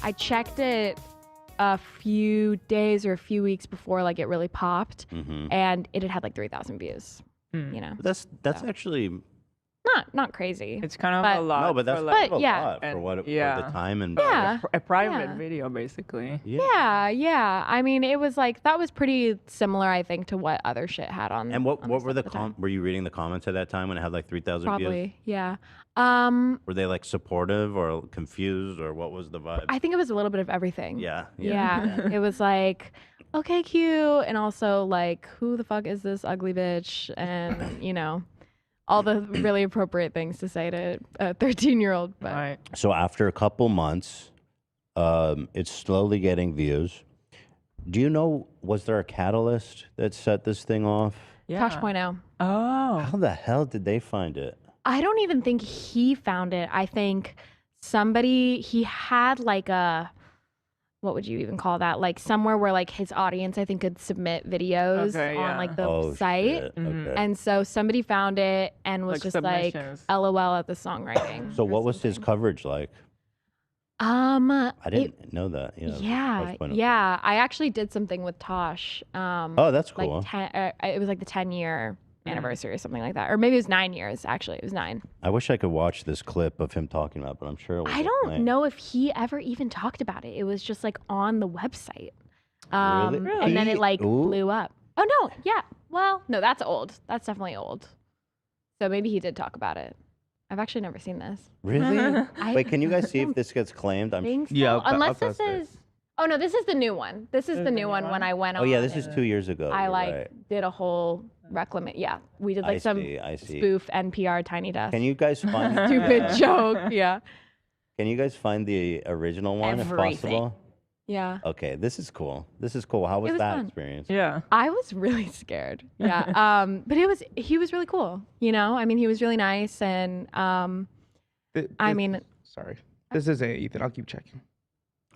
I checked it a few days or a few weeks before like it really popped, and it had like 3,000 views. You know, That's actually not crazy. It's kind of But- a lot. no, but that's for, kind like, of a yeah. lot for And- what for yeah. the time and Yeah. a private Yeah. video, basically. Yeah. I mean, it was like that was pretty similar, I think, to what other shit had on. And what on were the stuff at time. were you reading the comments at that time when it had like 3,000 views? Probably, yeah. Were they like supportive or confused or what was the vibe? I think it was a little bit of everything. Yeah. It was like, okay, cute, and also like, who the fuck is this ugly bitch? And you know, all the really appropriate things to say to a 13-year-old. But Right. So after a couple months, it's slowly getting views. Do you know, was there a catalyst that set this thing off? Yeah. Tosh.0. Oh. How the hell did they find it? I don't even think he found it. I think he had like a, what would you even call that? Like somewhere where like his audience, I think, could submit videos Okay, on yeah. like the site. Shit. Okay. And so somebody found it and was Like just submissions. like, LOL at the songwriting. So or what was his something. coverage like? I I didn't know that. Yeah. I actually did something with Tosh. Oh, that's cool. Like it was like the 10-year anniversary or something like that, or maybe it was 9 years. Actually, it was 9. I wish I could watch this clip of him talking about it, but I'm sure it was I don't know if he ever even talked about it. It was just like on the website, Really? and then it like Ooh. blew up. Oh no, yeah. Well, no, that's old. That's definitely old. So maybe he did talk about it. I've actually never seen this. Really? I Wait, can you guys see if don't this gets claimed? think so. Yeah, I'll Unless post this it. is. Oh no, this is the new one. This is This the is new one when I went on. Oh yeah, this is and 2 years ago. I you're like right. did a whole reclamation. Yeah, we did like I some see, I see. spoof NPR Tiny Desk. Can you guys find Stupid joke. Yeah. Can you guys find the original one if Everything. possible? Yeah. Okay, this is cool. This is cool. How was was that fun. experience? Yeah. I was really scared. Yeah. But he was really cool. You know, I mean, he was really nice, and I mean, Sorry. This isn't Ethan. I'll keep checking.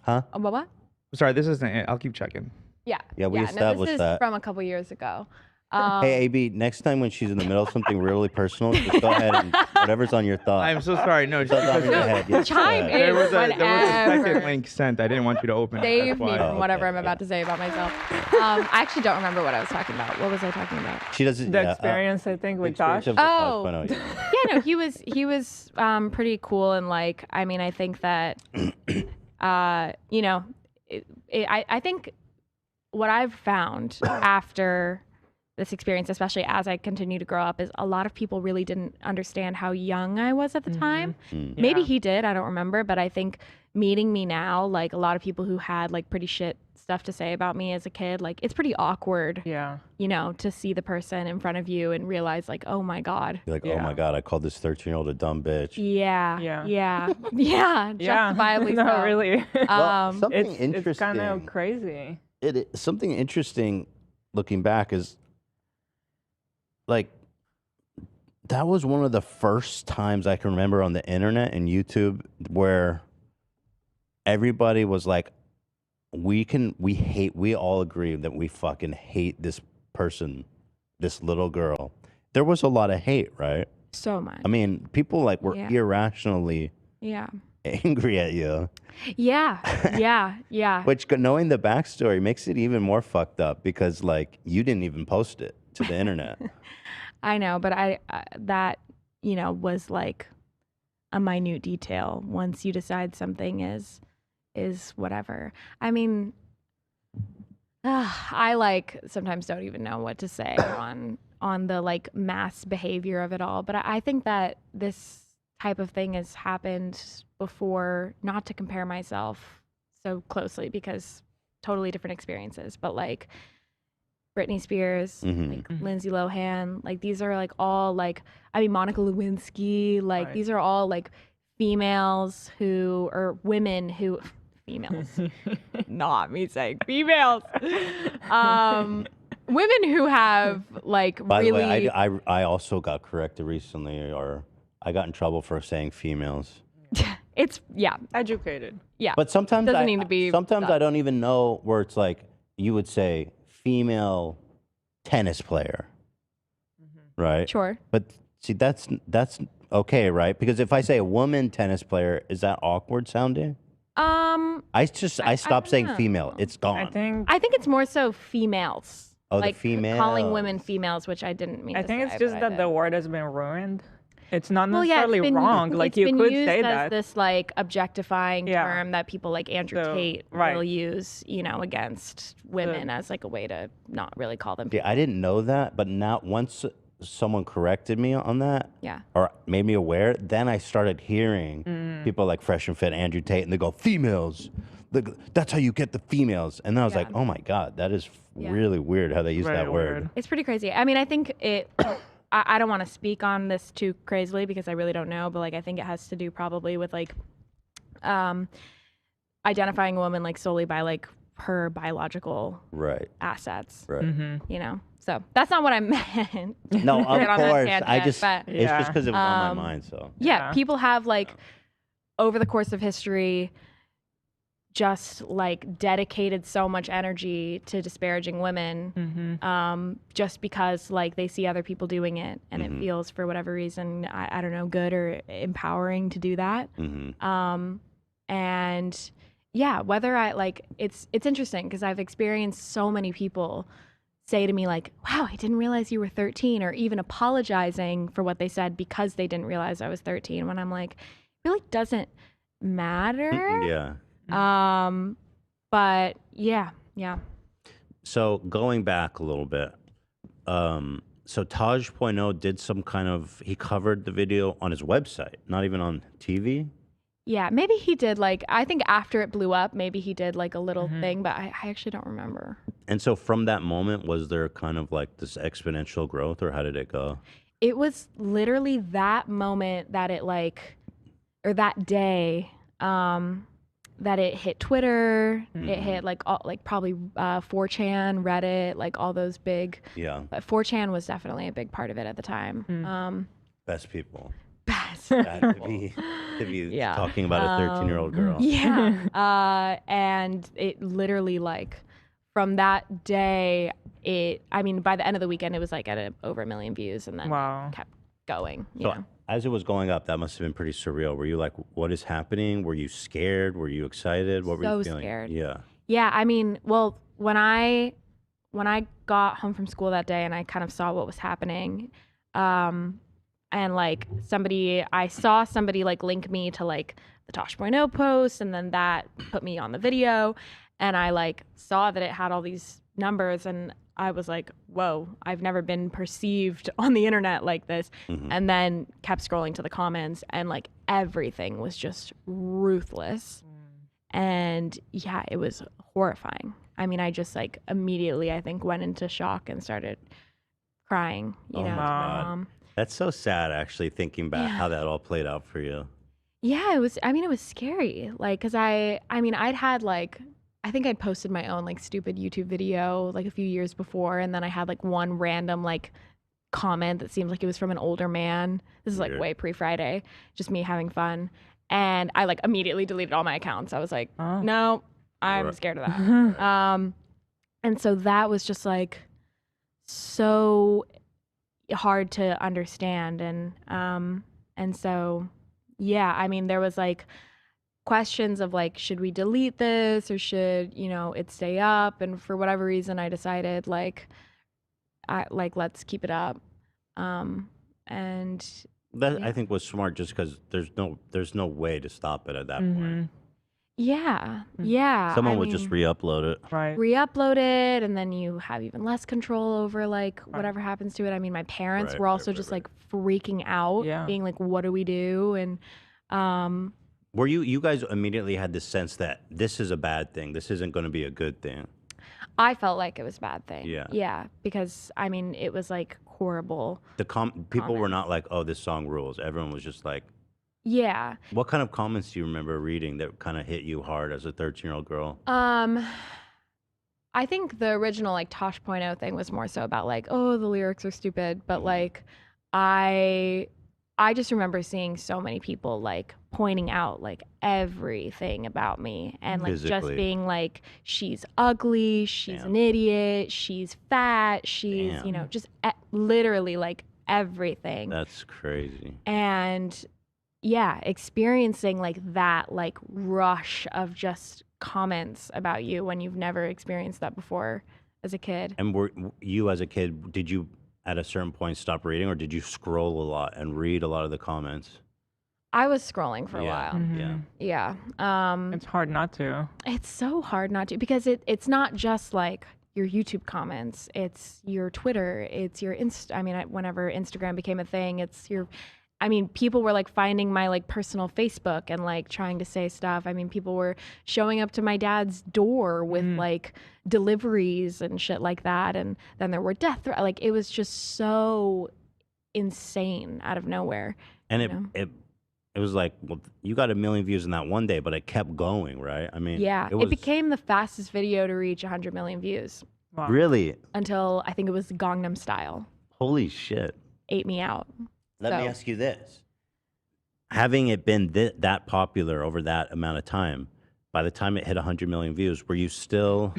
Huh? what? Sorry, this isn't it. I'll keep checking. Yeah. Yeah, we no, established this is that. from a couple years ago. Hey, AB, next time when she's in the middle of something really personal, just go ahead and whatever's on your thought. I'm so sorry. No, just Whatever's on because your head, yes, go chime ahead. in. there was a Whenever. second link sent. I didn't want you to open it. Save That's me why. from whatever okay, I'm about to say about myself. I actually don't remember what I was talking about. What was I talking about? She doesn't. The yeah, experience, I think, the with Tosh. experience of the Oh. Tosh 1.0, yeah. Yeah, no, he was pretty cool, and like, I mean, I think that you know, I think what I've found after this experience, especially as I continue to grow up, is a lot of people really didn't understand how young I was at the time. Maybe Yeah. he did, I don't remember, but I think meeting me now, like a lot of people who had like pretty shit stuff to say about me as a kid, like it's pretty awkward, Yeah. you know, to see the person in front of you and realize like, oh my God. You're like, oh Yeah. my God, I called this 13-year-old a dumb bitch. Yeah. Yeah. Yeah. Yeah. Justifiably no, so. really. Well, something it's interesting. kind of crazy. Something interesting looking back is like that was one of the first times I can remember on the internet and YouTube where everybody was like, we all agree that we fucking hate this person, this little girl. There was a lot of hate, right? So much. I mean, people like were Yeah. irrationally Yeah. angry at you. Yeah. Yeah. Yeah. Which, knowing the backstory, makes it even more fucked up because, like, you didn't even post it to the internet. I know, but that, you know, was like a minute detail. Once you decide something is whatever. I mean, I like sometimes don't even know what to say on the like mass behavior of it all. But I think that this type of thing has happened before, not to compare myself so closely because totally different experiences, but like Britney Spears, like Lindsay Lohan, like these are like all like, I mean, Monica Lewinsky, like Right. these are all like females who, or women who, females, not me saying females, women who have like By really. the way, I also got corrected recently, or I got in trouble for saying females. It's yeah, Educated. yeah. But sometimes Doesn't need to be Sometimes that. I don't even know where it's like you would say female tennis player, right? Sure. But see, that's okay, right? Because if I say a woman tennis player, is that awkward sounding? I I stopped don't saying know. female. It's gone. I think it's more so females. Oh, the like calling women females. females, which I didn't mean I to think say. it's just but I that did. the word has been ruined. It's not Well, yeah, necessarily wrong. Like it's you been could used say as that. this like objectifying Yeah. term that people like Andrew So, Tate right. will use, against women as like a way to not really call them. Yeah, I didn't know that, but now once someone corrected me on that, Yeah. or made me aware, then I started hearing Mm. people like Fresh and Fit, Andrew Tate, and they go females. That's how you get the females. And then I was like, Yeah. oh my god, that is Yeah. really weird how they use Very that word. weird. It's pretty crazy. I mean, I think it. I don't want to speak on this too crazily because I really don't know, but like I think it has to do probably with like, identifying a woman like solely by like her biological Right. assets. Right. Mm-hmm. So that's not what I meant. No, of Get on that course. I tangent, just but- it's just because it was on my Um, mind. So Yeah, Yeah. people have like over the course of history just like dedicated so much energy to disparaging women Mm-hmm. just because like they see other people doing it and it feels for whatever reason I don't know, good or empowering to do that. And yeah, whether I like it's interesting because I've experienced so many people say to me like, wow, I didn't realize you were 13, or even apologizing for what they said because they didn't realize I was 13, when I'm like, it really doesn't matter. yeah. But yeah. So going back a little bit, so Tosh.0 did some kind of, he covered the video on his website, not even on TV. Yeah, maybe he did like, I think after it blew up, maybe he did like a little thing, but I actually don't remember. And so from that moment, was there kind of like this exponential growth, or how did it go? It was literally that moment that it like, or that day, that it hit Twitter, it hit like all, like probably 4chan, Reddit, like all those big. Yeah. But 4chan was definitely a big part of it at the time. Best people. Best. To be Yeah. talking about a 13-year-old girl. Yeah. And it literally like from that day, I mean, by the end of the weekend, it was like at over 1 million views, and then Wow. kept going, you So know. as it was going up, that must have been pretty surreal. Were you like, what is happening? Were you scared? Were you excited? What were you So feeling? scared. Yeah. Yeah, I mean, well, when I got home from school that day and I kind of saw what was happening, and like I saw somebody like link me to like the Tosh.0 post, and then that put me on the video, and I like saw that it had all these numbers, and I was like, whoa, I've never been perceived on the internet like this. And then kept scrolling to the comments, and like everything was just ruthless. And yeah, it was horrifying. I mean, I just like immediately, I think, went into shock and started crying, you know, to my God. mom. That's so sad, actually, thinking back Yeah. how that all played out for you. Yeah, it was, I mean, it was scary. Like, cause I mean, I'd had like, I think I'd posted my own like stupid YouTube video like a few years before. And then I had like one random like comment that seemed like it was from an older man. This is like Weird. way pre-Friday, just me having fun. And I like immediately deleted all my accounts. I was like, no, I'm Right. scared of that. And so that was just like so hard to understand. And so, yeah, I mean, there was like questions of like, should we delete this, or should, it stay up? And for whatever reason, I decided let's keep it up. And That Yeah. I think was smart, just because there's no way to stop it at that point. yeah, Someone I would just mean, re-upload it. Right. re-upload it, and then you have even less control over like whatever happens to it. I mean, my parents Right, were also right, just right. like freaking out, Yeah. being like, what do we do? And Were you guys immediately had this sense that this is a bad thing, this isn't going to be a good thing? I felt like it was a bad thing. Yeah. Yeah, because I mean, it was like horrible. People were not like, oh, this song rules. Everyone was just like, Yeah. what kind of comments do you remember reading that kind of hit you hard as a 13-year-old girl? I think the original like Tosh.0 thing was more so about like, oh, the lyrics are stupid, but like I just remember seeing so many people like pointing out like everything about me, and like just Physically. being like, she's ugly, she's Damn. an idiot, she's fat, she's, Damn. just literally like everything. That's crazy. And yeah, experiencing like that like rush of just comments about you when you've never experienced that before as a kid. And were you as a kid, did you at a certain point stop reading, or did you scroll a lot and read a lot of the comments? I was scrolling for a Yeah. while. Yeah. Yeah. It's hard not to. It's so hard not to, because it's not just like your YouTube comments, it's your Twitter, it's your whenever Instagram became a thing, it's your, people were like finding my like personal Facebook and like trying to say stuff. People were showing up to my dad's door with like deliveries and shit like that. And then there were death threats. Like it was just so insane out of nowhere. And you know? it was like, well, you got 1 million views in that one day, but it kept going, right? I mean, Yeah, it was became the fastest video to reach 100 million views Wow. really, until I think it was Gangnam Style. holy shit. Ate me out. Let me So- ask you this. Having it been that popular over that amount of time, by the time it hit 100 million views, were you still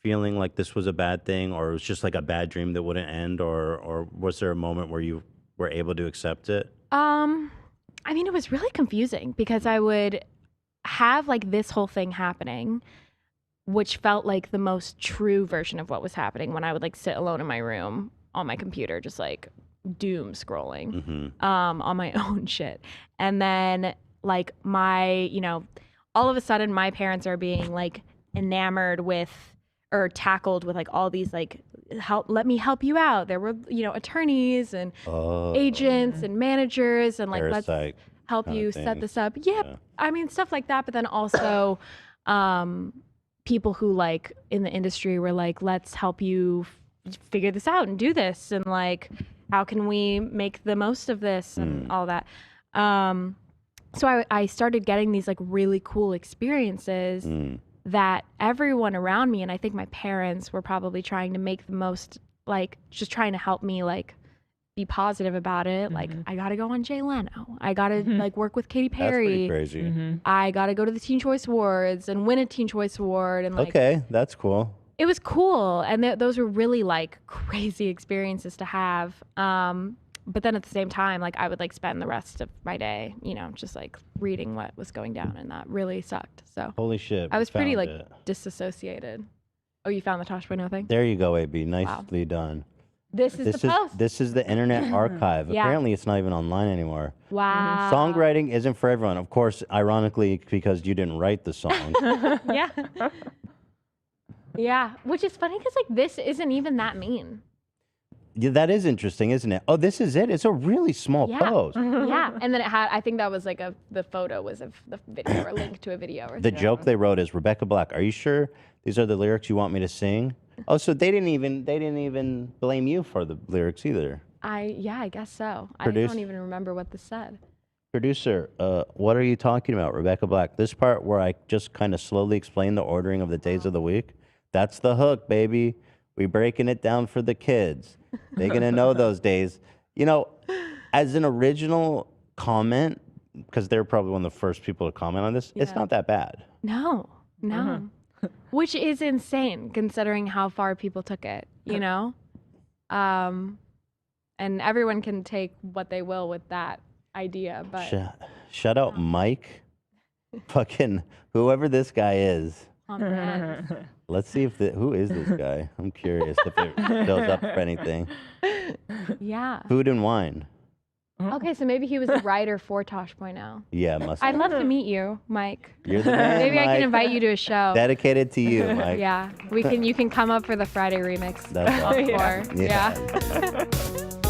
feeling like this was a bad thing, or it was just like a bad dream that wouldn't end, or was there a moment where you were able to accept it? It was really confusing because I would have like this whole thing happening, which felt like the most true version of what was happening when I would like sit alone in my room on my computer, just like doom scrolling on my own shit. And then like all of a sudden my parents are being like enamored with or tackled with like all these like let me help you out. There were, attorneys and agents and managers and like let's Parasite help kinda you set things. this up. Yep. Yeah. Stuff like that. But then also people who like in the industry were like, let's help you figure this out and do this. And like, how can we make the most of this and all that. So I started getting these like really cool experiences that everyone around me, and I think my parents were probably trying to make the most, like just trying to help me like be positive about it. Like I gotta go on Jay Leno. I gotta like work with Katy That's pretty Perry. crazy. I gotta go to the Teen Choice Awards and win a Teen Choice Award. And like, Okay, that's cool. it was cool. And those were really like crazy experiences to have. But then at the same time, like I would like spend the rest of my day, just like reading what was going down, and that really sucked. So Holy shit. I was pretty found like it. disassociated. Oh, you found the Tosh.0 thing? There you go, AB. Nicely done. This is the post. This is the Internet Archive. Yeah. Apparently, it's not even online anymore. Wow. Songwriting isn't for everyone. Of course, ironically, because you didn't write the song. Yeah. Yeah. Which is funny because like this isn't even that mean. Yeah, that is interesting, isn't it? Oh, this is it? It's a really small Yeah. post. Yeah. And then it had, I think that was like the photo was of the video or link to a video or The something. joke they wrote is, Rebecca Black, are you sure these are the lyrics you want me to sing? Oh, so they didn't even blame you for the lyrics either. I guess so. I Produce- don't even remember what this said. Producer, what are you talking about, Rebecca Black? This part where I just kind of slowly explain the ordering of the days of the week, that's the hook, baby. We breaking it down for the kids. They're going to know those days. As an original comment, because they're probably one of the first people to comment on this, it's Yeah. not that bad. No. Which is insane considering how far people took it, And everyone can take what they will with that idea, but Shout out Mike. Fucking whoever this guy is. oh, man. Let's see if who is this guy? I'm curious if it shows up for anything. Yeah. Food and wine. Okay, so maybe he was a writer for Tosh.0. Yeah, must. I'd love to meet you, Mike. You're the man, Maybe I Mike. can invite you to a show. Dedicated to you, Mike. Yeah, you can come up for the Friday remix. That's awesome. Or, Yeah. yeah.